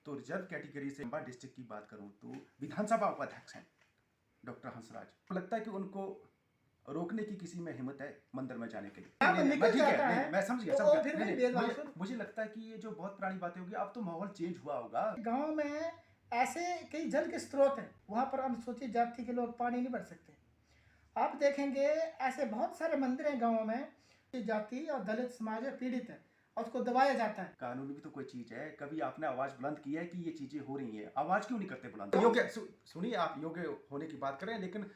तो reserve category से Chamba district की बात करूं तो विधानसभा उपाध्यक्ष हैं डॉक्टर हंसराज। लगता है कि उनको रोकने की किसी में हिम्मत है मंदिर में जाने के लिए? ठीक है, मैं समझ गया। मुझे लगता है कि ये जो बहुत पुरानी बातें होगी, अब तो माहौल चेंज हुआ होगा। गांव में ऐसे कई जल के स्रोत हैं, वहां पर अनुसूचित जाति के लोग पानी नहीं भर सकते। आप देखेंगे ऐसे बहुत सारे मंदिर हैं गाँव में, जाति और दलित समाज पीड़ित है और उसको दबाया जाता है। कानून भी तो कोई चीज है। कभी आपने आवाज बुलंद की है कि ये चीजें हो रही हैं? आवाज क्यों नहीं करते बुलंद? योग्य सुनिए, आप योग्य होने की बात करें, लेकिन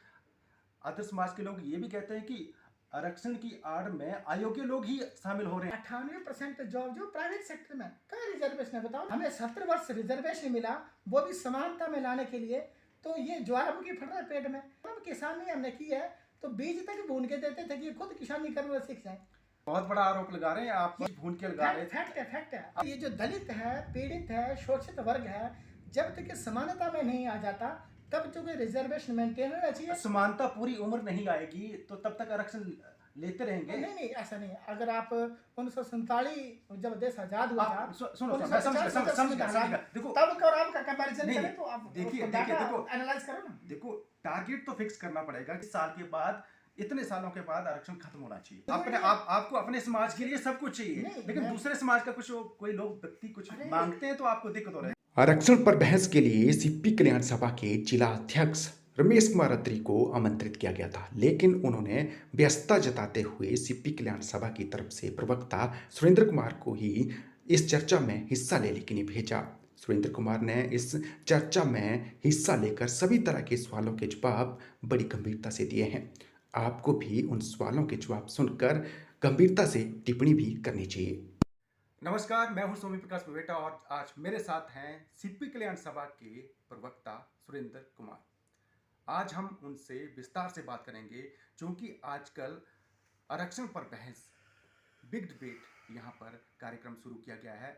आदर समाज के लोग ये भी कहते हैं कि आरक्षण की आड़ में अयोग्य लोग ही शामिल हो रहे हैं। 98% जॉब जो प्राइवेट सेक्टर में, कहाँ रिजर्वेशन है बताओ? हमें 70 वर्ष रिजर्वेशन मिला, वो भी समानता में लाने के लिए। तो ये ज्वालामुखी फट रहा है पेट में। किसानी हमने की है तो बीज तक भून के देते थे कि खुद किसानी करना सीख जाए। बहुत बड़ा आरोप लगा रहे हैं आप, भून के लगा रहे हैं। फैक्ट है। ये जो दलित है, पीड़ित है, शोषित वर्ग है, जब तक समानता में नहीं आ जाता तब जो रिजर्वेशन मेंटेन होना चाहिए। समानता पूरी उम्र नहीं आएगी तो तब तक आरक्षण लेते रहेंगे। नहीं, ऐसा नहीं। अगर आप 1947 जब देश आजाद हुआ था, सुनो, मैं समझ गया। देखो तब और आपका कंपैरिजन करें तो आप देखिए देखो एनालाइज करो ना। देखो, टारगेट तो फिक्स करना पड़ेगा कि साल के बाद, इतने सालों के बाद आरक्षण खत्म होना चाहिए। आपको अपने समाज के लिए सब कुछ चाहिए, लेकिन दूसरे समाज का कुछ कोई लोग व्यक्ति कुछ मांगते हैं तो आपको दिक्कत हो रही है। आरक्षण पर बहस के लिए सीपी कल्याण सभा के जिला अध्यक्ष रमेश कुमार अत्री को आमंत्रित किया गया था, लेकिन उन्होंने व्यस्तता जताते हुए सीपी कल्याण सभा की तरफ से प्रवक्ता सुरेंद्र कुमार को ही इस चर्चा में हिस्सा लेने के लिए भेजा। सुरेंद्र कुमार ने इस चर्चा में हिस्सा लेकर सभी तरह के सवालों के जवाब बड़ी गंभीरता से दिए हैं। आपको भी उन सवालों के जवाब सुनकर गंभीरता से टिप्पणी भी करनी चाहिए। नमस्कार, मैं हूं सोमी प्रकाश मवेटा और आज मेरे साथ हैं सीपी कल्याण सभा के प्रवक्ता सुरेंद्र कुमार। आज हम उनसे विस्तार से बात करेंगे, क्योंकि आजकल आरक्षण पर बहस, बिग डिबेट यहाँ पर कार्यक्रम शुरू किया गया है।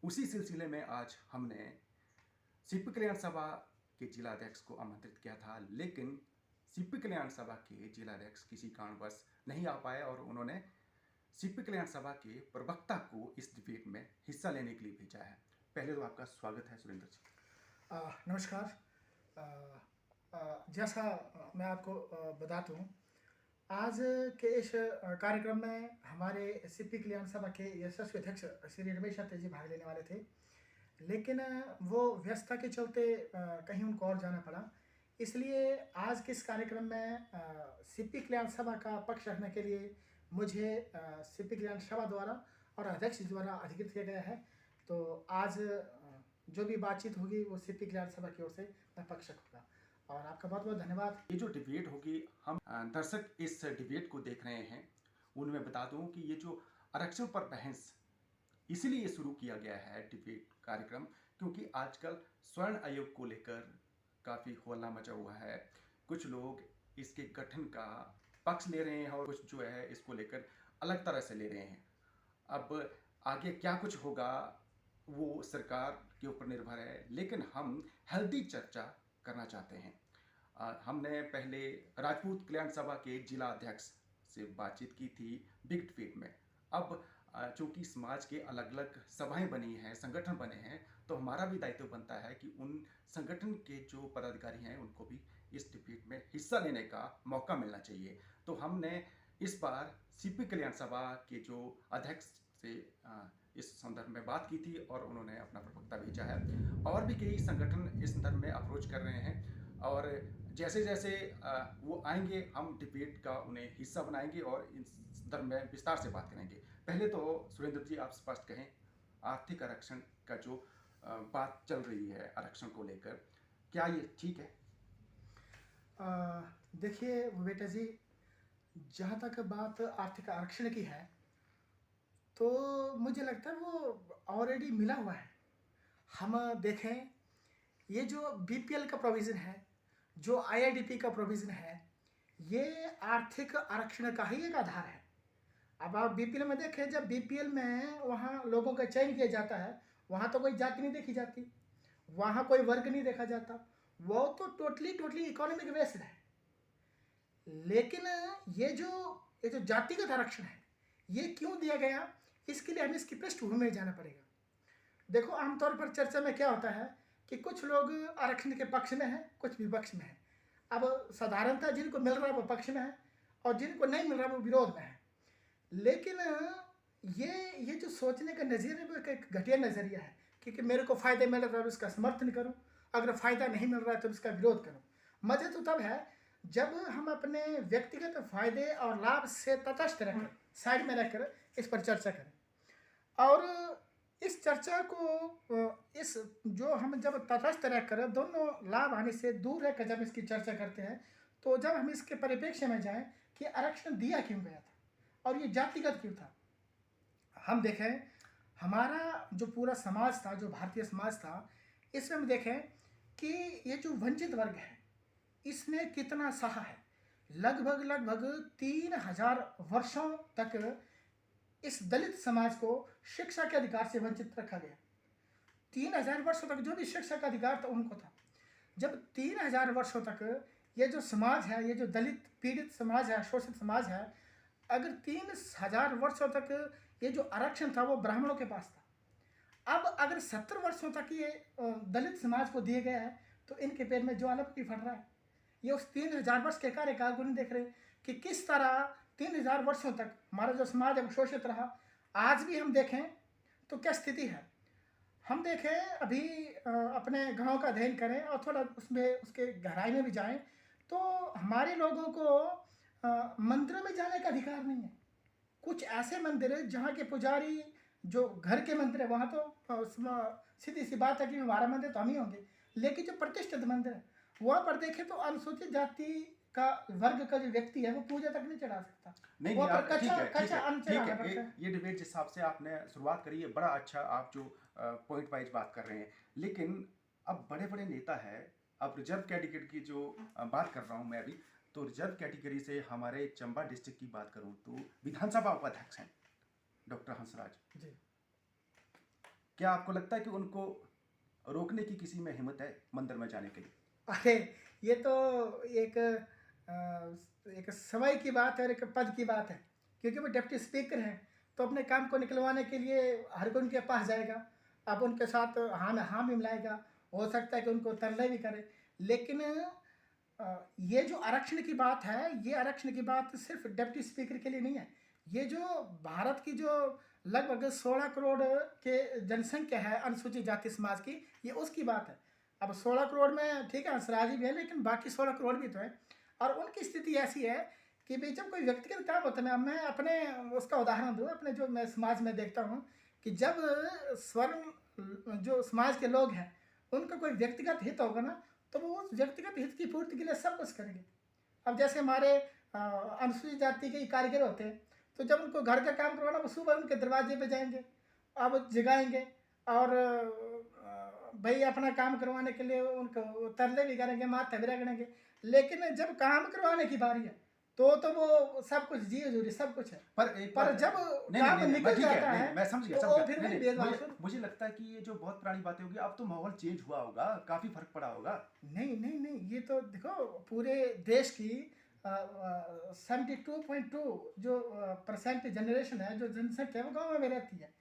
उसी सिलसिले में आज हमने सीपी कल्याण सभा के जिलाध्यक्ष को आमंत्रित किया था, लेकिन सीपी कल्याण सभा के जिलाध्यक्ष किसी कारणवश नहीं आ पाए और उन्होंने सीपी कल्याण सभा के प्रवक्ता को इस डिबेट में हिस्सा लेने के लिए भेजा है। पहले तो आपका स्वागत है सुरेंद्र जी। नमस्कार। जैसा मैं आपको बता दूं, आज के इस कार्यक्रम में हमारे सीपी कल्याण सभा के यशस्वी अध्यक्ष श्री रमेश अत्री जी भाग लेने वाले थे, लेकिन वो व्यस्तता के चलते कहीं उनको और जाना पड़ा। इसलिए आज के इस कार्यक्रम में सीपी कल्याण सभा का पक्ष रखने के लिए मुझे सीपी कल्याण सभा द्वारा और अध्यक्ष द्वारा अधिकृत किया गया है। तो आज जो भी बातचीत होगी वो सीपी कल्याण सभा की ओर से मैं पक्ष रखूंगा और आपका बहुत बहुत धन्यवाद। ये जो डिबेट होगी, हम दर्शक इस डिबेट को देख रहे हैं, उनमें बता दूं कि ये जो आरक्षण पर बहस इसलिए शुरू किया गया है डिबेट कार्यक्रम, क्योंकि आजकल स्वर्ण आयोग को लेकर काफ़ी हल्ला मचा हुआ है। कुछ लोग इसके गठन का पक्ष ले रहे हैं और कुछ जो है इसको लेकर अलग तरह से ले रहे हैं। अब आगे क्या कुछ होगा वो सरकार के ऊपर निर्भर है, लेकिन हम हेल्दी चर्चा करना चाहते हैं। हमने पहले राजपूत कल्याण सभा के जिला अध्यक्ष से बातचीत की थी बिग डिबेट में। अब चूंकि समाज के अलग अलग सभाएं बनी हैं, संगठन बने हैं, तो हमारा भी दायित्व बनता है कि उन संगठन के जो पदाधिकारी हैं उनको भी इस डिबेट में हिस्सा लेने का मौका मिलना चाहिए। तो हमने इस बार सीपी कल्याण सभा के जो अध्यक्ष से इस संदर्भ में बात की थी और उन्होंने अपना प्रवक्ता भेजा है। और भी कई संगठन इस संदर्भ में अप्रोच कर रहे हैं और जैसे जैसे वो आएंगे हम डिबेट का उन्हें हिस्सा बनाएंगे और इस संदर्भ में विस्तार से बात करेंगे। पहले तो सुरेंद्र जी आप स्पष्ट कहें, आर्थिक आरक्षण का जो बात चल रही है आरक्षण को लेकर, क्या ये ठीक है? देखिए बेटा जी, जहाँ तक बात आर्थिक आरक्षण की है तो मुझे लगता है वो ऑलरेडी मिला हुआ है। हम देखें, ये जो बीपीएल का प्रोविज़न है, जो आईआईडीपी का प्रोविज़न है, ये आर्थिक आरक्षण का ही एक आधार है। अब आप बीपीएल में देखें, जब बीपीएल में वहाँ लोगों का चयन किया जाता है, वहाँ तो कोई जाति नहीं देखी जाती, वहाँ कोई वर्ग नहीं देखा जाता, वो तो टोटली इकोनॉमिक बेस्ड है। लेकिन ये जो जातिगत आरक्षण है, ये क्यों दिया गया, इसके लिए हमें इसकी पृष्ठभूमि में जाना पड़ेगा। देखो आमतौर पर चर्चा में क्या होता है कि कुछ लोग आरक्षण के पक्ष में हैं, कुछ विपक्ष में हैं। अब साधारणतः जिनको मिल रहा है वो पक्ष में है और जिनको नहीं मिल रहा वो विरोध में है। लेकिन ये जो सोचने का नज़रिया है वो एक घटिया नज़रिया है, क्योंकि मेरे को फ़ायदे मिल रहा है तो इसका समर्थन करूं, अगर फ़ायदा नहीं मिल रहा है तो इसका विरोध करूं। मज़ा तो तब है जब हम अपने व्यक्तिगत फ़ायदे और लाभ से तटस्थ रहकर, साइड में रहकर इस पर चर्चा करें। और इस चर्चा को इस जो हम जब तटस्थ रहकर दोनों लाभ हानि से दूर रहकर जब इसकी चर्चा करते हैं, तो जब हम इसके परिप्रेक्ष्य में जाएं कि आरक्षण दिया क्यों गया था और ये जातिगत क्यों था। हम देखें हमारा जो पूरा समाज था, जो भारतीय समाज था, इसमें हम देखें कि ये जो वंचित वर्ग है इसने कितना सहा है। लगभग 3000 वर्षों तक इस दलित समाज को शिक्षा के अधिकार से वंचित रखा गया। 3000 वर्षों तक जो भी शिक्षा का अधिकार था उनको था। जब 3000 वर्षों तक ये जो समाज है, ये जो दलित पीड़ित समाज है, शोषित समाज है, अगर 3000 वर्षों तक ये जो आरक्षण था वो ब्राह्मणों के पास था, अब अगर 70 वर्षों तक ये दलित समाज को दिए गया है तो इनके पेट में ज्वाला भी फट रहा है। ये उस 3000 वर्ष के कार्यकाल को नहीं देख रहे कि किस तरह 3000 वर्षों तक हमारा जो समाज है वो शोषित रहा। आज भी हम देखें तो क्या स्थिति है। हम देखें अभी अपने गांव का अध्ययन करें और थोड़ा उसमें उसके गहराई में भी जाएं तो हमारे लोगों को मंदिरों में जाने का अधिकार नहीं है। कुछ ऐसे मंदिर है जहाँ के पुजारी जो घर के मंदिर है वहाँ तो सीधी सी बात है कि हमारा मंदिर तो हम ही होंगे, लेकिन जो प्रतिष्ठित मंदिर है वहाँ पर देखें तो अनुसूचित जाति का वर्ग का जो व्यक्ति है वो पूजा तक नहीं चढ़ा सकता। नहीं वहाँ नहीं, पर आप ठीक है कच्चा अन्न चढ़ाना पड़ता है। ये डिबेट जिस हिसाब से आपने शुरुआत करी है बड़ा अच्छा, आप जो पॉइंट वाइज बात कर रहे हैं। लेकिन अब बड़े बड़े नेता है, अब रिजर्व कैटेगरी की जो बात कर रहा हूँ मैं अभी, तो रिजर्व कैटेगरी से हमारे चंबा डिस्ट्रिक्ट की बात करूँ तो विधानसभा उपाध्यक्ष हैं डॉक्टर हंसराज जी। क्या आपको लगता है कि उनको रोकने की किसी में हिम्मत है मंदिर में जाने के लिए? अरे ये तो एक समय की बात है और एक पद की बात है, क्योंकि वो डिप्टी स्पीकर हैं तो अपने काम को निकलवाने के लिए हर कोई उनके पास जाएगा। अब उनके साथ हाँ में हाँ भी मिलाएगा, हो सकता है कि उनको तरले भी करे। लेकिन ये जो आरक्षण की बात है, ये आरक्षण की बात सिर्फ डिप्टी स्पीकर के लिए नहीं है। ये जो भारत की जो लगभग 16 करोड़ के जनसंख्या है अनुसूचित जाति समाज की, ये उसकी बात है। अब 16 करोड़ में ठीक है हंसराज भी है, लेकिन बाकी 16 करोड़ भी तो है। और उनकी स्थिति ऐसी है कि भाई जब कोई व्यक्तिगत काम होता है, मैं अपने उसका उदाहरण दूँ, अपने जो मैं समाज में देखता हूँ कि जब स्वर्ण जो समाज के लोग हैं उनका कोई व्यक्तिगत हित होगा ना तो वो उस व्यक्तिगत हित की पूर्ति के लिए सब कुछ करेंगे। अब जैसे हमारे अनुसूचित जाति के कारीगर होते हैं, तो जब उनको घर का काम करवाना वो सुबह उनके दरवाजे पे जाएंगे, अब जगाएंगे और भाई अपना काम करवाने के लिए उनको तरले भी करेंगे, माथे भी रगड़ेंगे। लेकिन जब काम करवाने की बारी है तो वो सब कुछ जी हजूरी सब कुछ है, पर जब काम निकल जाता है मैं समझ गया, तो वो फिर नहीं भेदभाव शुरू। मुझे लगता है कि ये जो बहुत पुरानी बातें होगी, अब तो माहौल चेंज हुआ होगा, काफी फर्क पड़ा होगा। नहीं, ये तो देखो पूरे देश की 72.2 जो % जनरेशन है, जो जनसंख्या वो गाँव में रहती है।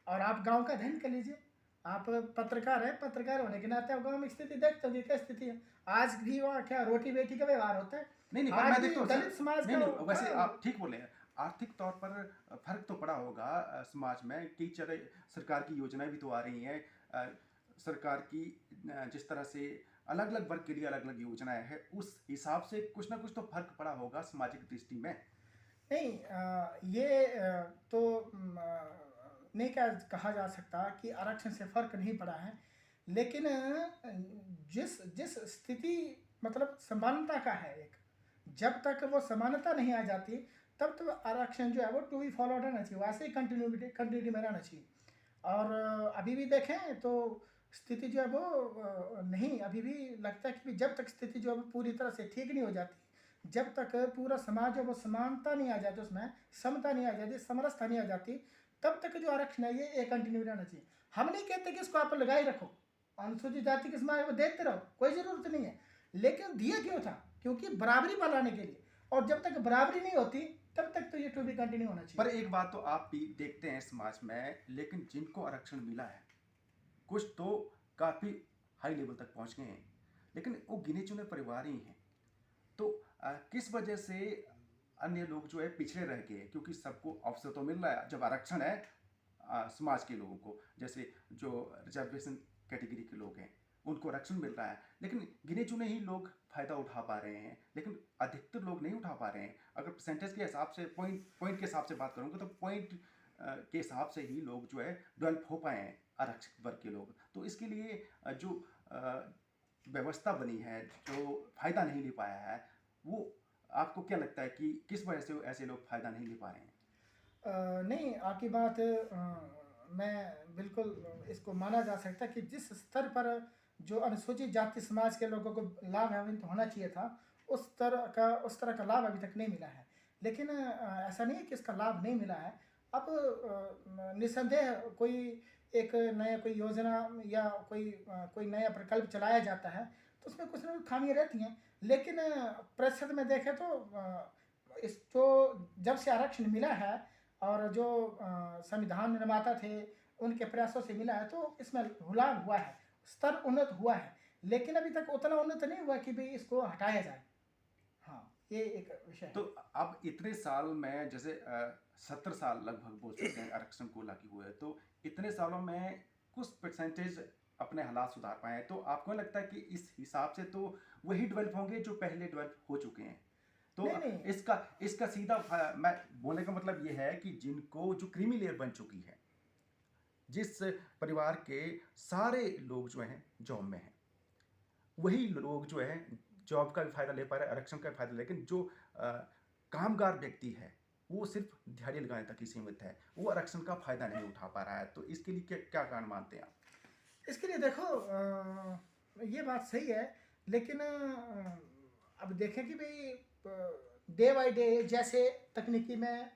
और आप गाँव का अध्ययन कर लीजिए, आप पत्रकार हैं, पत्रकार होने के नाते आप गाँव में स्थिति देखते होंगे क्या स्थिति है। आज भी वहाँ क्या रोटी बेटी का व्यवहार होता है। नहीं आज मैं भी देखता हूँ दलित समाज नहीं, का वैसे आप ठीक बोले हैं, आर्थिक तौर पर फर्क तो पड़ा होगा समाज में। कई तरह सरकार की योजनाएं भी तो आ रही हैं, सरकार की जिस तरह से अलग अलग वर्ग के लिए अलग अलग योजनाएं हैं, उस हिसाब से कुछ ना कुछ तो फर्क पड़ा होगा सामाजिक दृष्टि में। नहीं ये तो नहीं क्या कहा जा सकता कि आरक्षण से फर्क नहीं पड़ा है, लेकिन जिस स्थिति मतलब समानता का है, एक जब तक वो समानता नहीं आ जाती तब तो आरक्षण जो है वो टू बी फॉलोड रहना चाहिए, वैसे ही कंटिन्यूटी में रहना चाहिए। और अभी भी देखें तो स्थिति जो है वो नहीं, अभी भी लगता है कि जब तक स्थिति जो है वो पूरी तरह से ठीक नहीं हो जाती, जब तक पूरा समाज जो वो समानता नहीं आ जाती, उसमें समता नहीं आ जाती, समरसता नहीं आ जाती, तब तक जो आरक्षण है ये कंटिन्यू रहना चाहिए। हम नहीं कहते कि इसको आप लगाए रखो, अनुसूचित जाति के समाज को देखते रहो, कोई ज़रूरत नहीं है। लेकिन दिया क्यों था? क्योंकि बराबरी बनाने के लिए, और जब तक बराबरी नहीं होती तब तक तो ये टू बी कंटिन्यू होना चाहिए। पर एक बात तो आप भी देखते हैं समाज में, लेकिन जिनको आरक्षण मिला है कुछ तो काफ़ी हाई लेवल तक पहुंच गए हैं, लेकिन वो गिने चुने परिवार ही हैं। तो किस वजह से अन्य लोग जो है पिछड़े रह गए? क्योंकि सबको अवसर तो मिल रहा है जब आरक्षण है समाज के लोगों को, जैसे जो रिजर्वेशन कैटेगरी के लोग हैं उनको आरक्षण मिल रहा है, लेकिन गिने चुने ही लोग फ़ायदा उठा पा रहे हैं, लेकिन अधिकतर लोग नहीं उठा पा रहे हैं। अगर परसेंटेज के हिसाब से पॉइंट के हिसाब से बात करूँगा तो पॉइंट के हिसाब से ही लोग जो है डेवलप हो पाए हैं, आरक्षित वर्ग के लोग। तो इसके लिए जो व्यवस्था बनी है, जो फ़ायदा नहीं ले पाया है, वो आपको क्या लगता है कि किस वजह से ऐसे लोग फ़ायदा नहीं ले पा रहे हैं? नहीं, आपकी बात मैं बिल्कुल इसको माना जा सकता है कि जिस स्तर पर जो अनुसूचित जाति समाज के लोगों को लाभान्वित होना चाहिए था, उस तरह का लाभ अभी तक नहीं मिला है। लेकिन ऐसा नहीं है कि इसका लाभ नहीं मिला है। अब निस्संदेह कोई योजना या कोई नया प्रकल्प चलाया जाता है, तो उसमें कुछ ना कुछ खामियाँ रहती हैं। लेकिन प्रतिशत में देखें तो इसको जब से आरक्षण मिला है और जो संविधान निर्माता थे, उनके प्रयासों से मिला है, तो इसमें लाभ हुआ है, स्तर उन्नत हुआ है। लेकिन अभी तक उतना उन्नत नहीं हुआ कि भई इसको हटाया जाए। हाँ, ये एक विषय है। तो अब इतने साल में जैसे 70 साल लगभग बोल सकते हैं आरक्षण को लागू हुए, तो इतने सालों में कुछ परसेंटेज अपने हालात सुधार पाए हैं। तो आपको नहीं लगता है कि इस हिसाब से तो वही डेवलप होंगे जो पहले डेवलप हो चुके हैं? तो नहीं, नहीं। इसका सीधा मैं बोलने का मतलब ये है कि जिनको जो क्रीमी लेयर बन चुकी है, जिस परिवार के सारे लोग जो हैं जॉब में हैं, वही लोग जो है जॉब का भी फायदा ले पा रहे हैं, आरक्षण का भी फायदा, लेकिन जो कामगार व्यक्ति है वो सिर्फ दिहाड़ी लगाने तक ही सीमित है, वो आरक्षण का फायदा नहीं उठा पा रहा है। तो इसके लिए क्या कारण मानते हैं आप? इसके लिए देखो ये बात सही है, लेकिन अब देखें कि भाई डे बाय डे जैसे तकनीकी में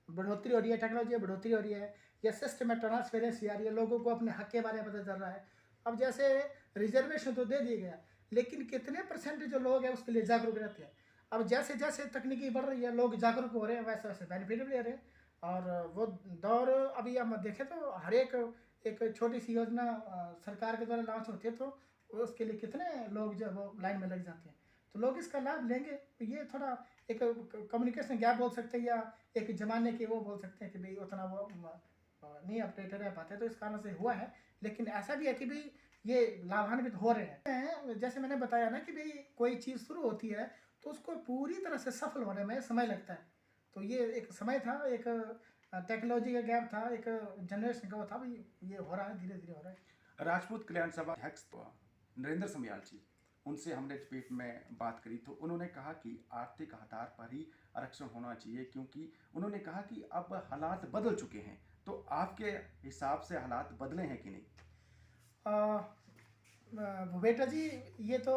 बढ़ोतरी हो रही है, टेक्नोलॉजी में बढ़ोतरी हो रही है, या सिस्टम में ट्रांसपेरेंसी आ रही है, लोगों को अपने हक के बारे में पता चल रहा है। अब जैसे रिजर्वेशन तो दे दिया गया, लेकिन कितने परसेंट जो लोग हैं उसके लिए जागरूक रहते हैं। अब जैसे जैसे तकनीकी बढ़ रही है, लोग जागरूक हो रहे हैं, वैसे वैसे बेनिफिट भी ले रहे हैं। और वो दौर अभी हम देखें तो हर एक छोटी सी योजना सरकार के द्वारा लॉन्च होती है, तो उसके लिए कितने लोग जो है वो लाइन में लग जाते हैं। तो लोग इसका लाभ लेंगे। ये थोड़ा एक कम्युनिकेशन गैप बोल सकते हैं, या एक ज़माने की वो बोल सकते हैं कि भाई उतना वो नहीं अपडेटेड रह पाते, तो इस कारण से हुआ है। लेकिन ऐसा भी है कि भाई ये लाभान्वित हो रहे हैं। जैसे मैंने बताया ना कि भाई कोई चीज़ शुरू होती है तो उसको पूरी तरह से सफल होने में समय लगता है। तो ये एक समय था, एक टेक्नोलॉजी का गैप था, एक जनरेशन का वो था। भाई ये हो रहा है, धीरे धीरे हो रहा है। राजपूत कल्याण सभा अध्यक्ष नरेंद्र समयाल जी, उनसे हमने डिबेट में बात करी तो उन्होंने कहा कि आर्थिक आधार पर ही आरक्षण होना चाहिए, क्योंकि उन्होंने कहा कि अब हालात बदल चुके हैं। तो आपके हिसाब से हालात बदले हैं कि नहीं? बेटा जी, ये तो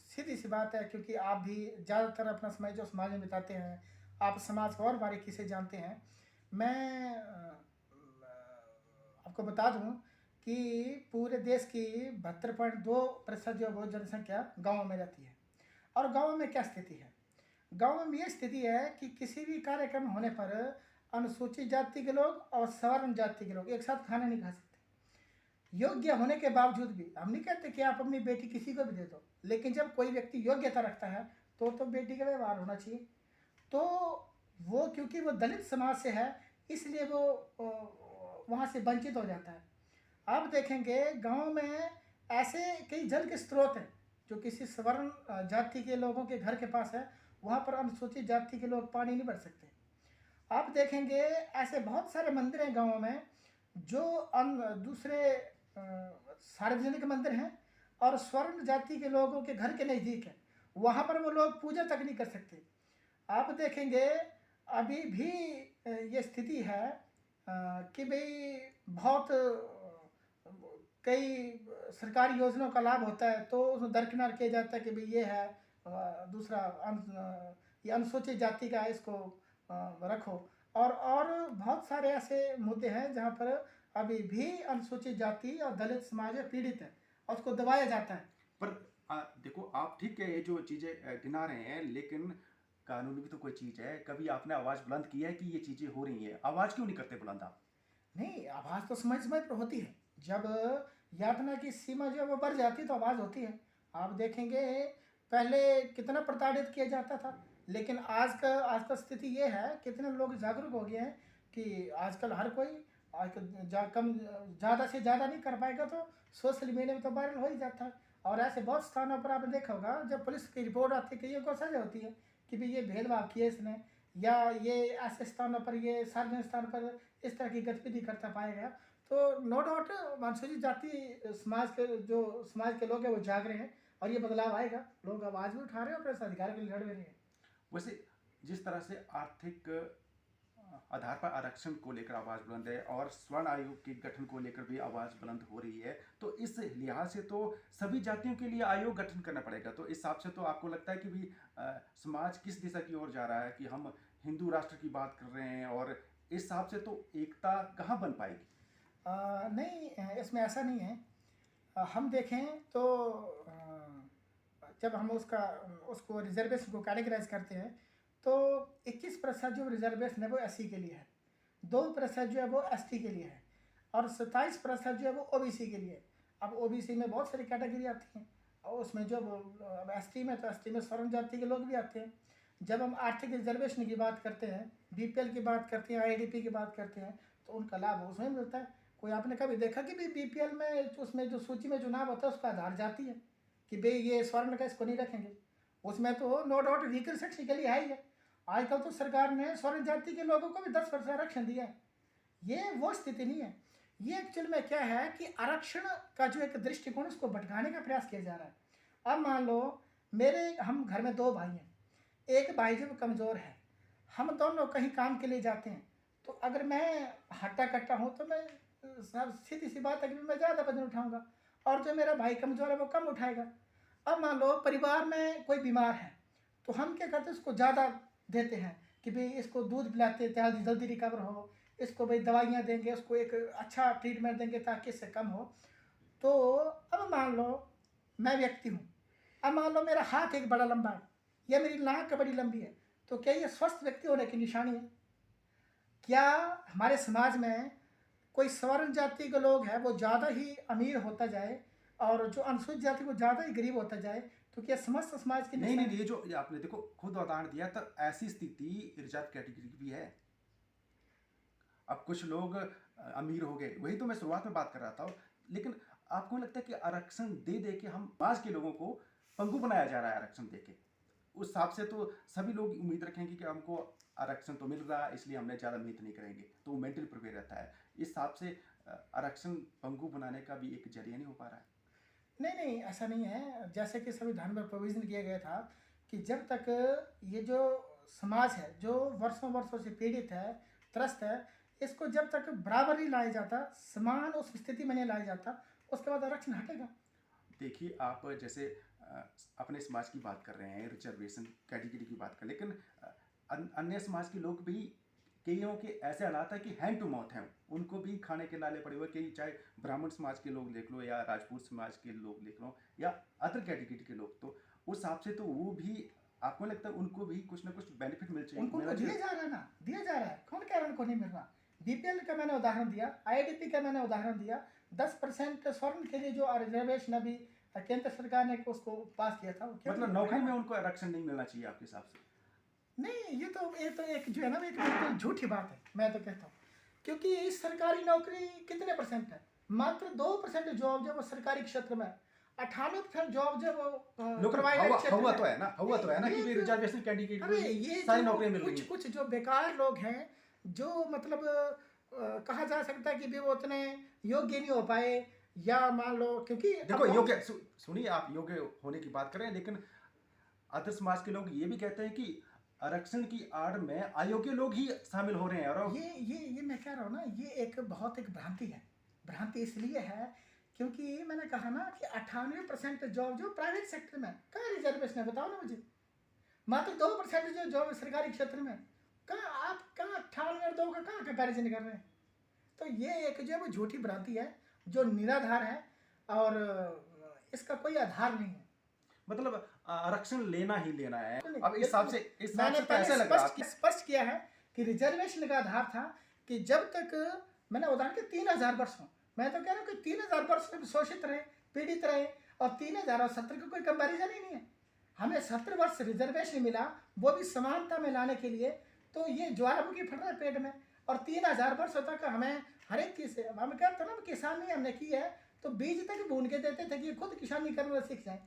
सीधी सी बात है, क्योंकि आप भी ज़्यादातर अपना समय जो समाज में बिताते हैं, आप समाज को और बारीकी से जानते हैं। मैं आपको बता दूं कि पूरे देश की 72.2% जो वो जनसंख्या गाँव में रहती है। और गाँव में क्या स्थिति है? गाँव में ये स्थिति है कि किसी भी कार्यक्रम होने पर अनुसूचित जाति के लोग और सवर्ण जाति के लोग एक साथ खाना नहीं खा सकते। योग्य होने के बावजूद भी, हम नहीं कहते कि आप अपनी बेटी किसी को भी दे दो, लेकिन जब कोई व्यक्ति योग्यता रखता है तो बेटी का व्यवहार होना चाहिए। तो वो क्योंकि वो दलित समाज से है, इसलिए वो वहाँ से वंचित हो जाता है। आप देखेंगे गांव में ऐसे कई जल के स्रोत हैं जो किसी सवर्ण जाति के लोगों के घर के पास है, वहाँ पर अनुसूचित जाति के लोग पानी नहीं भर सकते। आप देखेंगे ऐसे बहुत सारे मंदिर हैं गाँव में जो दूसरे सार्वजनिक मंदिर हैं और स्वर्ण जाति के लोगों के घर के नज़दीक है, वहाँ पर वो लोग पूजा तक नहीं कर सकते। आप देखेंगे अभी भी ये स्थिति है कि भाई बहुत कई सरकारी योजनाओं का लाभ होता है तो उसमें दरकिनार किया जाता है कि भाई ये है दूसरा ये अनुसूचित जाति का है, इसको रखो। और बहुत सारे ऐसे मुद्दे हैं जहाँ पर अभी भी अनुसूचित जाति और दलित समाज पीड़ित है और उसको दबाया जाता है। पर देखो, आप ठीक है ये जो चीज़ें गिना रहे हैं, लेकिन कानून भी तो कोई चीज़ है। कभी आपने आवाज़ बुलंद की है कि ये चीज़ें हो रही हैं? आवाज़ क्यों नहीं करते बुलंद आप? नहीं, आवाज़ तो समय-समय पर होती है। जब यातना की सीमा जो है वो बढ़ जाती है तो आवाज़ होती है। आप देखेंगे पहले कितना प्रताड़ित किया जाता था, लेकिन आज का स्थिति ये है, कितने लोग जागरूक हो गए हैं कि आजकल हर कोई आज ज़्यादा से ज़्यादा नहीं कर पाएगा तो सोशल मीडिया में तो वायरल हो ही जाता है। और ऐसे बहुत स्थानों पर आपने देखा होगा, जब पुलिस की रिपोर्ट आती है, कईयों को सज़ा होती है कि भई ये भेदभाव किया इसने, या ये ऐसे स्थानों पर, ये सार्वजनिक स्थान पर इस तरह की गतिविधि करता पाया गया। तो नो डाउट अनुसूचित जाति समाज के लोग हैं वो जाग रहे हैं और ये बदलाव आएगा। लोग आवाज़ भी उठा रहे हैं और अपने अधिकार के लिए लड़ भी रहे हैं। वैसे जिस तरह से आर्थिक आधार पर आरक्षण को लेकर आवाज़ बुलंद है और स्वर्ण आयोग के गठन को लेकर भी आवाज़ बुलंद हो रही है, तो इस लिहाज से तो सभी जातियों के लिए आयोग गठन करना पड़ेगा। तो इस हिसाब से तो आपको लगता है कि भी समाज किस दिशा की ओर जा रहा है कि हम हिंदू राष्ट्र की बात कर रहे हैं, और इस हिसाब से तो एकता कहाँ बन पाएगी? नहीं, इसमें ऐसा नहीं है। हम देखें तो जब हम उसको रिजर्वेशन को कैटेगराइज करते हैं तो 21% जो रिजर्वेशन है वो एससी के लिए है, 2% जो है वो एसटी के लिए है, और 27% जो है वो ओबीसी के लिए है। अब ओबीसी में बहुत सारी कैटेगरी आती हैं, और उसमें जो अब एसटी में, तो एसटी में स्वर्ण जाति के लोग भी आते हैं। जब हम आर्थिक रिजर्वेशन की बात करते हैं, बीपीएल की बात करते हैं, आईडीपी की बात करते हैं, तो उनका लाभ उसमें मिलता है। कोई आपने कभी देखा कि भाई बीपीएल में उसमें जो सूची में चुनाव होता है उसका आधार जाति है कि भाई ये स्वर्ण का इसको नहीं रखेंगे? उसमें तो नो डाउट व्हीकल सेक्शन के लिए है ही है। आजकल तो सरकार ने स्वर्ण जाति के लोगों को भी 10% आरक्षण दिया है। ये वो स्थिति नहीं है। ये एक्चुअल में क्या है कि आरक्षण का जो एक दृष्टिकोण उसको भटकाने का प्रयास किया जा रहा है। अब मान लो हम घर में 2 भाई हैं, एक भाई जो कमज़ोर है, हम दोनों कहीं काम के लिए जाते हैं, तो अगर मैं हट्टा कट्टा हूँ तो मैं सीधी सी बात है कि मैं ज़्यादा वजन उठाऊँगा, और जो मेरा भाई कमज़ोर है वो कम उठाएगा। अब मान लो परिवार में कोई बीमार है, तो हम क्या करते हैं, उसको ज़्यादा देते हैं कि भाई इसको दूध पिलाते हैं जल्दी रिकवर हो, इसको भाई दवाइयाँ देंगे, उसको एक अच्छा ट्रीटमेंट देंगे ताकि इससे कम हो। तो अब मान लो मैं व्यक्ति हूँ, अब मान लो मेरा हाथ एक बड़ा लंबा है या मेरी नाक बड़ी लंबी है, तो क्या ये स्वस्थ व्यक्ति होने की निशानी है? क्या हमारे समाज में कोई स्वर्ण जाति के लोग हैं वो ज़्यादा ही अमीर होता जाए और जो अनुसूचित जाति वो ज़्यादा ही गरीब होता जाए, तो क्या समस्त समाज की नहीं, ये जो आपने देखो खुद उदाहरण दिया, तो ऐसी स्थिति रिजर्व कैटेगरी की भी है। अब कुछ लोग अमीर हो गए, वही तो मैं शुरुआत में बात कर रहा था। लेकिन आपको लगता है कि आरक्षण दे दे के हम समाज के लोगों को पंगु बनाया जा रहा है? आरक्षण दे के उस हिसाब से तो सभी लोग उम्मीद रखेंगे कि हमको आरक्षण तो मिल रहा है, इसलिए हमने ज़्यादा मेहनत नहीं करेंगे, तो वो मेंटली प्रिपेयर रहता है। इस हिसाब से आरक्षण पंगु बनाने का भी एक जरिया नहीं हो पा रहा है? नहीं, ऐसा नहीं है। जैसे कि संविधान में प्रोविज़न किया गया था कि जब तक ये जो समाज है, जो वर्षों से पीड़ित है, त्रस्त है, इसको जब तक बराबर नहीं लाया जाता, समान उस स्थिति में नहीं लाया जाता, उसके बाद आरक्षण हटेगा। देखिए, आप जैसे अपने समाज की बात कर रहे हैं, रिजर्वेशन कैटेगरी की बात कर, लेकिन अन्य समाज के लोग भी, कईयों के ऐसे हालात है कि हैंड टू माउथ हैं, उनको भी खाने के लाले पड़े हुए। कई चाहे ब्राह्मण समाज के लोग देख लो या राजपूत समाज के लोग देख लो या अदर कैटेगरी के लोग, तो उस हिसाब से तो वो भी, आपको लगता है उनको भी कुछ ना कुछ बेनिफिट उनको तो दिया जा रहा है ना, दिया जा रहा है। कौन कह रहा है उनको नहीं मिल रहा? बीपीएल का मैंने उदाहरण दिया, आईडीपी का मैंने उदाहरण दिया। 10% स्वर्ण के लिए जो रिजर्वेशन अभी केंद्र सरकार ने उसको पास किया था, मतलब नौकरी में उनको आरक्षण नहीं मिलना चाहिए आपके हिसाब से? नहीं, ये तो एक जो है ना, एक बिल्कुल झूठी बात है, मैं तो कहता हूँ। क्योंकि सरकारी नौकरी कितने परसेंट है? मात्र 2% जॉब जो वो सरकारी क्षेत्र में, 98% जॉब जो वो प्राइवेट क्षेत्र में। हुआ तो है ना कि रिजर्वेशन कैटेगरी को सारी नौकरियां मिल रही हैं। कुछ जो बेकार लोग हैं, जो मतलब कहा जा सकता है कि भी वो उतने योग्य नहीं हो पाए, या मान लो क्योंकि देखो योग्य, सुनिए, आप योग्य होने की बात कर रहे हैं, लेकिन अदर समाज के लोग ये भी कहते हैं कि आरक्षण की आड़ में अयोग्य लोग ही शामिल हो रहे हैं। और ये मैं कह रहा हूँ ना, ये एक भ्रांति है। भ्रांति इसलिए है क्योंकि मैंने कहा ना कि 98% जॉब जो प्राइवेट सेक्टर में, कहाँ रिजर्वेशन है बताओ ना मुझे? मात्र 2% जो जॉब सरकारी क्षेत्र में, कहाँ आप 98 और 2 का कहाँ कंपेरिजन कर रहे हैं? तो ये एक जो है वो झूठी भ्रांति है जो निराधार है और इसका कोई आधार नहीं है। मतलब आरक्षण लेना ही लेना है। अब इस हिसाब से मैंने तो ऐसा लग रहा है स्पष्ट किया है कि रिजर्वेशन का आधार था कि जब तक मैंने उदाहरण के 3000 वर्ष हो, मैं तो कह रहा हूँ कि 3000 वर्ष में शोषित रहे, पीड़ित रहे, और 3000 और 70 का कोई कंपैरिजन ही नहीं है। हमें 70 वर्ष रिजर्वेशन मिला, वो भी समानता में लाने के लिए, तो ये ज्वालामुखी फट रहा है पेट में। और 3000 वर्ष तक हमें हर एक चीज़ से, हम कहते हैं ना किसानी हमने की है, तो बीज तक भून के देते थे कि खुद किसानी करना सीख जाए।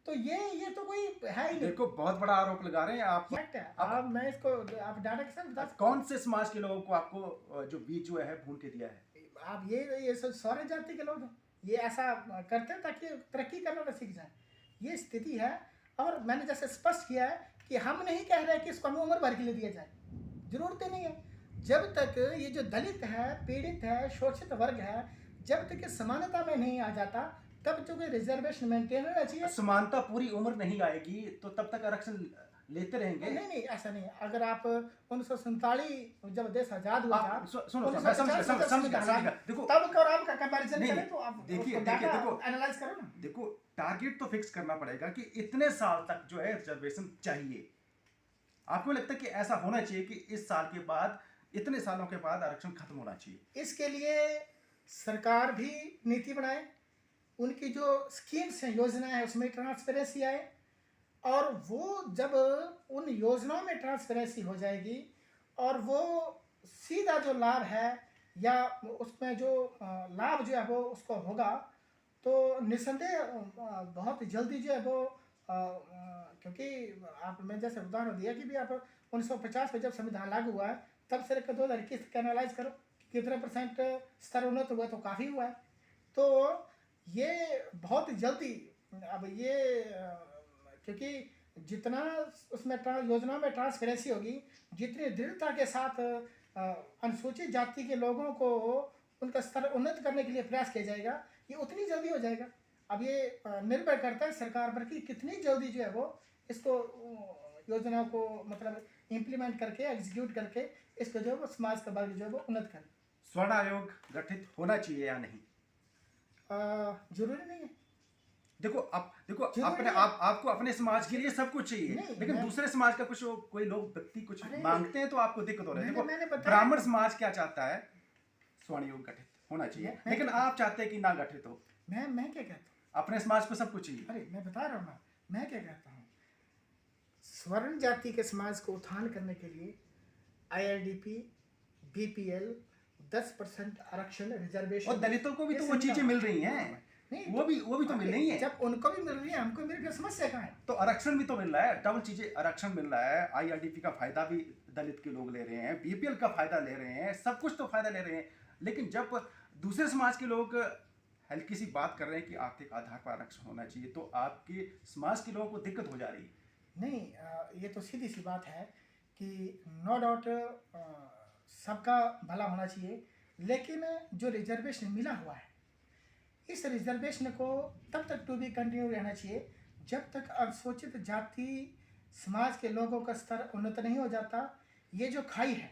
तो ये तो कोई है ही नहीं। देखो बहुत बड़ा आरोप लगा रहे हैं आप। फैक्ट है। अब मैं इसको आप डाटा के साथ बता सकते कौन से समाज के लोगों को आपको जो बीज जो है भून के दिया है? हैं। आप ये सब सौर जाति के लोग हैं, ये ऐसा करते हैं ताकि तरक्की करना न सीख जाए, ये स्थिति है। और मैंने जैसे स्पष्ट किया है कि हम नहीं कह रहे कि इसको हमें उम्र भर के लिए दिया जाए, जरूरत ही नहीं है। जब तक ये जो दलित है, पीड़ित है, शोषित वर्ग है, जब तक ये समानता में नहीं आ जाता, तब तक रिजर्वेशन मेंटेन रहना चाहिए। समानता पूरी उम्र नहीं आएगी तो तब तक आरक्षण लेते रहेंगे। नहीं ऐसा नहीं। अगर आप 1947 जब देश आजाद हुआ था, सुनो मैं समझ देखो तब और आपका कंपैरिजन करें तो आप देखिए देखो एनालाइज करो ना। देखो टारगेट तो फिक्स करना पड़ेगा कि इतने साल तक जो है रिजर्वेशन चाहिए। आपको लगता है कि ऐसा होना चाहिए कि इस साल के बाद, इतने सालों के बाद आरक्षण खत्म होना चाहिए? इसके लिए सरकार भी नीति बनाए, उनकी जो स्कीम्स हैं, योजनाएं हैं, उसमें ट्रांसपेरेंसी आए, और वो जब उन योजनाओं में ट्रांसपेरेंसी हो जाएगी और वो सीधा जो लाभ है या उसमें जो लाभ जो है वो उसको होगा, तो निस्संदेह बहुत जल्दी जो है वो क्योंकि मैं जैसे उदाहरण दिया कि भी आप 1950 में जब संविधान लागू हुआ है, तब से लेकर 2021 तक एनालाइज करो कितने परसेंट स्तर उन्नत हुआ, तो काफ़ी हुआ है। तो ये बहुत जल्दी अब ये क्योंकि जितना उसमें योजना में ट्रांसपेरेंसी होगी, जितनी दृढ़ता के साथ अनुसूचित जाति के लोगों को उनका स्तर उन्नत करने के लिए प्रयास किया जाएगा, ये उतनी जल्दी हो जाएगा। अब ये निर्भर करता है सरकार पर कि कितनी जल्दी जो है वो इसको योजनाओं को मतलब इम्प्लीमेंट करके, एग्जीक्यूट करके इसको जो है वो समाज का वर्ग जो है वो उन्नत करे। स्वर्ण आयोग गठित होना चाहिए या नहीं? जरूरी नहीं है। देखो आपको अपने समाज के लिए सब कुछ चाहिए, लेकिन दूसरे समाज का कुछ कोई लोग व्यक्ति कुछ मांगते हैं तो आपको दिक्कत हो रही है। देखो ब्राह्मण समाज क्या चाहता है, स्वर्ण आयोग गठित होना चाहिए, लेकिन आप चाहते हैं कि ना गठित हो। मैं क्या कहता हूँ, अपने समाज को सब कुछ चाहिए। अरे मैं बता रहा हूँ ना, मैं क्या कहता हूँ, स्वर्ण जाति के समाज को उत्थान करने के लिए IRDP, BPL, 10% आरक्षण, रिजर्वेशन, और दलितों को भी तो वो चीजें मिल रही हैं। नहीं, वो भी तो मिल रही है। जब उनको भी मिल रही है, हमको मेरे समस्या कहाँ है? तो आरक्षण भी तो मिल रहा है, डबल चीजें आरक्षण मिल रहा है। IRDP का फायदा भी दलित के लोग ले रहे हैं, BPL का फायदा ले रहे हैं, सब कुछ तो फायदा ले रहे हैं। लेकिन जब दूसरे समाज के लोग हल्की सी बात कर रहे हैं कि आर्थिक आधार पर आरक्षण होना चाहिए, तो आपके समाज के लोगों को दिक्कत हो जा रही है। नहीं, ये तो सीधी सी बात है कि नो डाउट सबका भला होना चाहिए, लेकिन जो रिजर्वेशन मिला हुआ है, इस रिजर्वेशन को तब तक टू बी कंटिन्यू रहना चाहिए जब तक अनुसूचित जाति समाज के लोगों का स्तर उन्नत नहीं हो जाता। ये जो खाई है,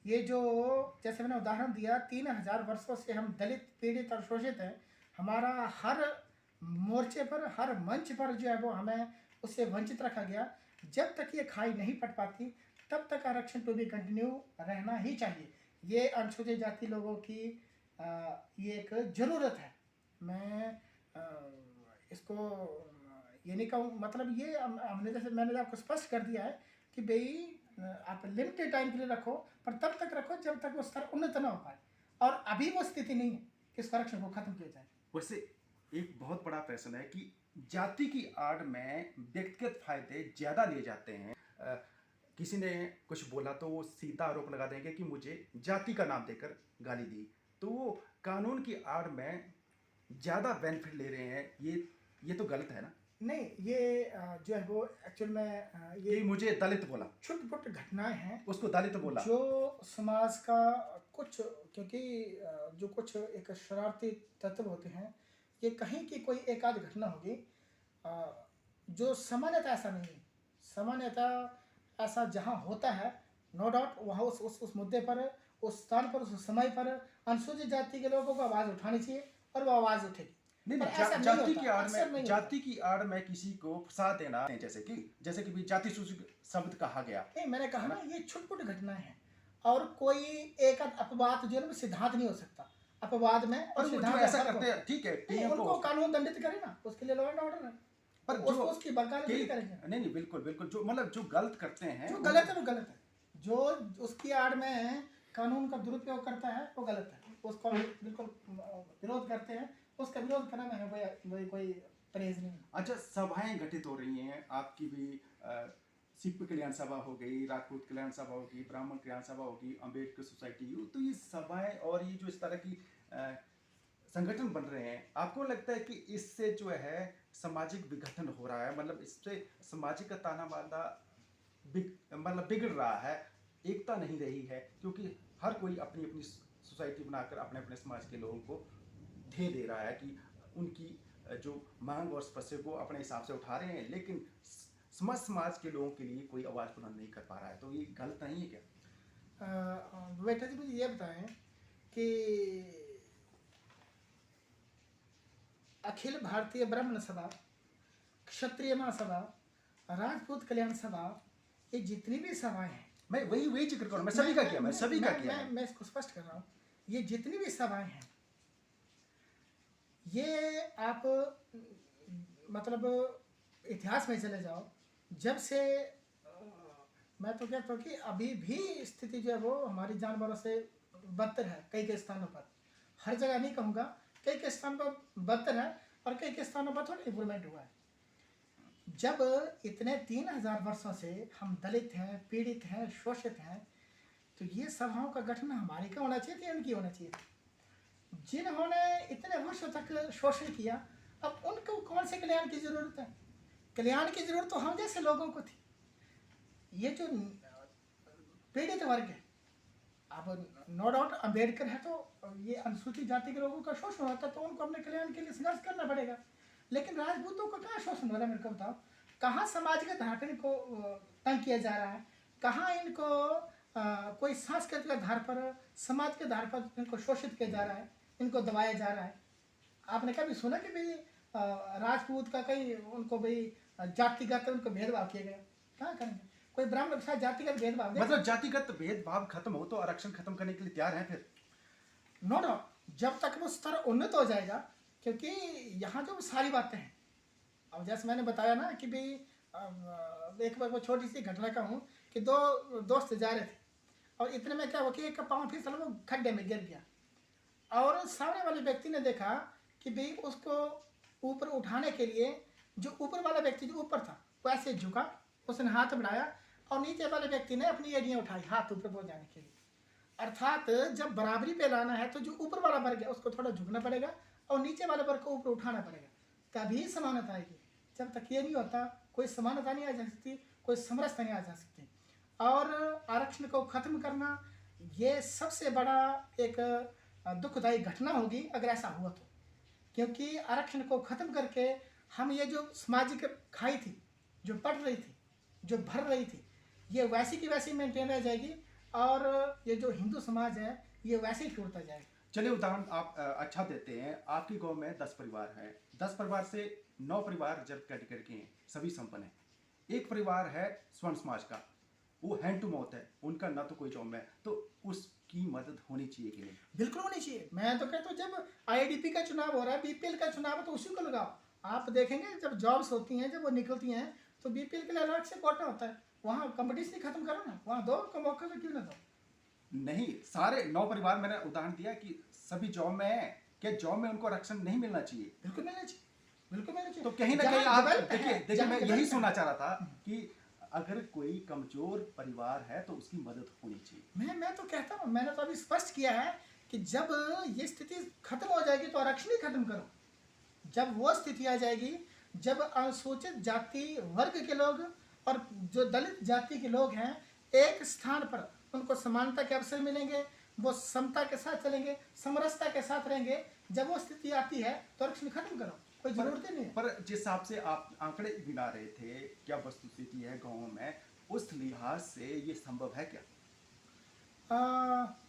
ये जो जैसे मैंने उदाहरण दिया, 3000 वर्षों से हम दलित, पीड़ित और शोषित हैं। हमारा हर मोर्चे पर, हर मंच पर जो है वो हमें उससे वंचित रखा गया। जब तक ये खाई नहीं पट पाती, तब तक आरक्षण टू बी कंटिन्यू रहना ही चाहिए। ये अनुसूचित जाति लोगों की ये एक ज़रूरत है। मैं इसको ये नहीं कहूँ, मतलब ये हमने जैसे मैंने आपको स्पष्ट कर दिया है कि भाई आप लिमिटेड टाइम के लिए रखो, पर तब तक रखो जब तक वो स्तर उन्नत ना हो पाए, और अभी वो स्थिति नहीं है कि इस आरक्षण को खत्म किया जाए। वैसे एक बहुत बड़ा प्रश्न है कि जाति की आड़ में व्यक्तिगत फायदे ज़्यादा लिए जाते हैं। किसी ने कुछ बोला तो वो सीधा आरोप लगा देंगे कि मुझे जाति का नाम देकर गाली दी, तो वो कानून की आड़ में ज़्यादा बेनिफिट ले रहे हैं। ये तो गलत है ना? नहीं, ये जो है वो एक्चुअल में ये मुझे दलित बोला, छोटी घटनाएं हैं, उसको दलित बोला, जो समाज का कुछ, क्योंकि जो कुछ एक शरारती तत्व होते हैं, ये कहीं की कोई एक आध घटना होगी जो सामान्यतः ऐसा नहीं है। सामान्यतः ऐसा जहाँ होता है, नो डाउट वहाँ उस मुद्दे पर, उस स्थान पर, उस समय पर अनुसूचित जाति के लोगों को आवाज़ उठानी चाहिए और वो आवाज़ उठेगी। जाति की आड़ में किसी को फंसा देना, जैसे कि भी जाति सूचक शब्द कहा गया। नहीं, मैंने कहा ना, ये छोटी घटनाएं हैं। और कोई एक आध अपवाद जो है ना सिद्धांत नहीं हो सकता, अपवाद में पर और वो जो सिद्धांत ऐसा फर्क करते होता है। हैं, ठीक है, नहीं, पीएम को उनको कानून दंडित करे ना, उसके लिए लॉ एंड ऑर्डर है, पर तो जो उसकी वकालत नहीं करेंगे। नहीं नहीं, बिल्कुल बिल्कुल, जो मतलब जो गलत करते हैं जो गलत है वो गलत है, जो उसकी आड़ में कानून का दुरुपयोग करता है वो गलत है, उसको बिल्कुल विरोध करते हैं, उसका विरोध करना में वही कोई परहेज नहीं है। अच्छा, सभाएं घटित हो रही हैं आपकी भी, सिख कल्याण सभा हो गई, राजपूत कल्याण सभा होगी, ब्राह्मण कल्याण सभा होगी, अम्बेडकर सोसाइटी, तो ये सभाएं और ये जो इस तरह की संगठन बन रहे हैं, आपको लगता है कि इससे जो है सामाजिक विघटन हो रहा है, मतलब इससे सामाजिक ताना बाना मतलब बिगड़ रहा है, एकता नहीं रही है, क्योंकि हर कोई अपनी अपनी सोसाइटी बनाकर अपने अपने समाज के लोगों को ढेर दे रहा है कि उनकी जो मांग और समस्या को अपने हिसाब से उठा रहे हैं, लेकिन समाज के लोगों के लिए कोई आवाज़ बुलंद नहीं कर पा रहा है, तो ये गलत नहीं है क्या? बेटा जी मुझे ये बताएं कि अखिल भारतीय ब्राह्मण सभा, क्षत्रिय महासभा, राजपूत कल्याण सभा, ये जितनी भी सभाएं हैं, मैं वही जिक्र करूँ, मैं सभी का किया, मैं सभी का किया, मैं इसको स्पष्ट कर रहा हूँ, ये जितनी भी सभाएं हैं, ये आप मतलब इतिहास में चले जाओ, जब से मैं तो कहता हूँ कि अभी भी स्थिति जो है वो हमारी जानवरों से बदतर है, कई कई स्थानों पर, हर जगह नहीं कहूँगा, कई कई स्थानों पर बदतर है और कई कई स्थानों पर थोड़ा इम्प्रूवमेंट हुआ है। जब इतने 3000 वर्षों से हम दलित हैं, पीड़ित हैं, शोषित हैं, तो ये सभाओं का गठन हमारे का होना चाहिए या उनकी होना चाहिए? जिन्होंने इतने वर्षों तक शोषण किया, अब उनको कौन से कल्याण की जरूरत है? कल्याण की जरूरत तो हम जैसे लोगों को थी। ये जो पीड़ित वर्ग है, अब नो डाउट अम्बेडकर है तो ये अनुसूचित जाति के लोगों का शोषण होता है, तो उनको अपने कल्याण के लिए संघर्ष करना पड़ेगा। लेकिन राजपूतों को कहाँ शोषण हो रहा है, मेरे को बताओ? कहाँ समाज के आधार पर इनको तंग किया जा रहा है? कहाँ इनको कोई सांस्कृतिक आधार पर, समाज के आधार पर इनको शोषित किया जा रहा है, इनको दबाया जा रहा है? आपने कभी सुना कि भाई राजपूत का कहीं उनको भाई जातिगत उनको भेदभाव किया गया? कहाँ करेंगे? कोई ब्राह्मण के साथ जातिगत भेदभाव, मतलब जातिगत भेदभाव खत्म हो तो आरक्षण खत्म करने के लिए तैयार हैं फिर? नो डाउट, जब तक वो स्तर उन्नत हो जाएगा, क्योंकि यहाँ जो सारी बातें हैं, अब जैसे मैंने बताया ना कि भाई एक बार वो छोटी सी घटना का हूँ कि दो दोस्त जा रहे थे और इतने में क्या हुआ कि एक का पाँव फिसल वो खड्डे में गिर गया और सामने वाले व्यक्ति ने देखा कि भाई उसको ऊपर उठाने के लिए जो ऊपर वाला व्यक्ति जो ऊपर था वो ऐसे झुका, उसने हाथ बढ़ाया और नीचे वाले व्यक्ति ने अपनी एड़ियाँ उठाई हाथ ऊपर पहुँचाने के लिए। अर्थात जब बराबरी पे लाना है तो जो ऊपर वाला वर्ग है उसको थोड़ा झुकना पड़ेगा और नीचे वाले वर्ग को ऊपर उठाना पड़ेगा, तभी समानता आएगी। जब तक ये नहीं होता कोई समानता नहीं आ जा सकती, कोई समरसता नहीं आ जा सकती। और आरक्षण को ख़त्म करना ये सबसे बड़ा एक दुखदायी घटना होगी अगर ऐसा हुआ तो, क्योंकि आरक्षण को ख़त्म करके हम ये जो सामाजिक खाई थी, जो पड़ रही थी, जो भर रही थी, ये वैसी की वैसी मेंटेन रह जाएगी और ये जो हिंदू समाज है ये वैसे ही टूटता जाएगा। चलिए, उदाहरण आप अच्छा देते हैं। आपके गांव में 10 परिवार हैं, 10 परिवार से 9 परिवार रिजर्व कैटेगरी के हैं, सभी संपन्न हैं। एक परिवार है स्वर्ण समाज का, वो हैंड टू माउथ है, उनका ना तो कोई जॉब है, तो उसकी मदद होनी चाहिए कि नहीं? बिल्कुल होनी चाहिए। मैं तो कहता हूँ जब आईडीपी का चुनाव हो रहा है, बीपीएल का चुनाव है, तो उसी को लगाओ। आप देखेंगे जब जॉब्स होती हैं, जब वो निकलती हैं, तो बीपीएल के लिए अलग से कोटा होता है, वहाँ कंपटीशन खत्म करो ना, वहाँ दो उनको मौका, तो क्यों ना दो? नहीं, सारे 9 परिवार, मैंने उदाहरण दिया कि सभी जॉब में है, क्या जॉब में उनको आरक्षण नहीं मिलना चाहिए? बिल्कुल मिलना चाहिए, बिल्कुल मिलना चाहिए। तो कहीं ना कहीं आप देखिए, मैं यही सुनना चाह रहा था कि अगर कोई कमजोर परिवार है तो उसकी मदद होनी चाहिए। मैं तो कहता हूँ, मैंने तो अभी स्पष्ट किया है कि जब ये स्थिति खत्म हो जाएगी तो आरक्षण ही खत्म करो। जब वो स्थिति आ जाएगी जब अनुसूचित जाति वर्ग के लोग और जो दलित जाति के लोग हैं एक स्थान पर उनको समानता के अवसर मिलेंगे, वो समता के साथ चलेंगे, समरसता के साथ रहेंगे, जब वो स्थिति आती है तो आरक्षण खत्म करो, कोई जरूरत ही नहीं है। पर जिस हिसाब से आप आंकड़े गिना रहे थे, क्या वस्तुस्थिति है गाँव में, उस लिहाज से ये संभव है क्या?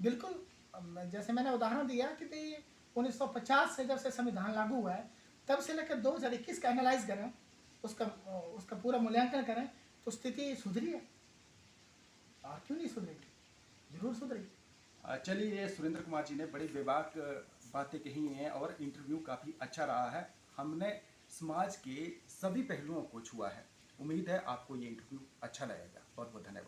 बिल्कुल, जैसे मैंने उदाहरण दिया कि भाई 1950 से जब से संविधान लागू हुआ है तब से लेकर 2021 का एनालाइज करें, उसका पूरा मूल्यांकन करें, तो स्थिति सुधरी है। क्यों नहीं सुधरेगी? जरूर सुधरे। चलिए, सुरेंद्र कुमार जी ने बड़ी बेबाक बातें कही हैं और इंटरव्यू काफ़ी अच्छा रहा है। हमने समाज के सभी पहलुओं को छुआ है। उम्मीद है आपको ये इंटरव्यू अच्छा लगेगा। बहुत बहुत धन्यवाद।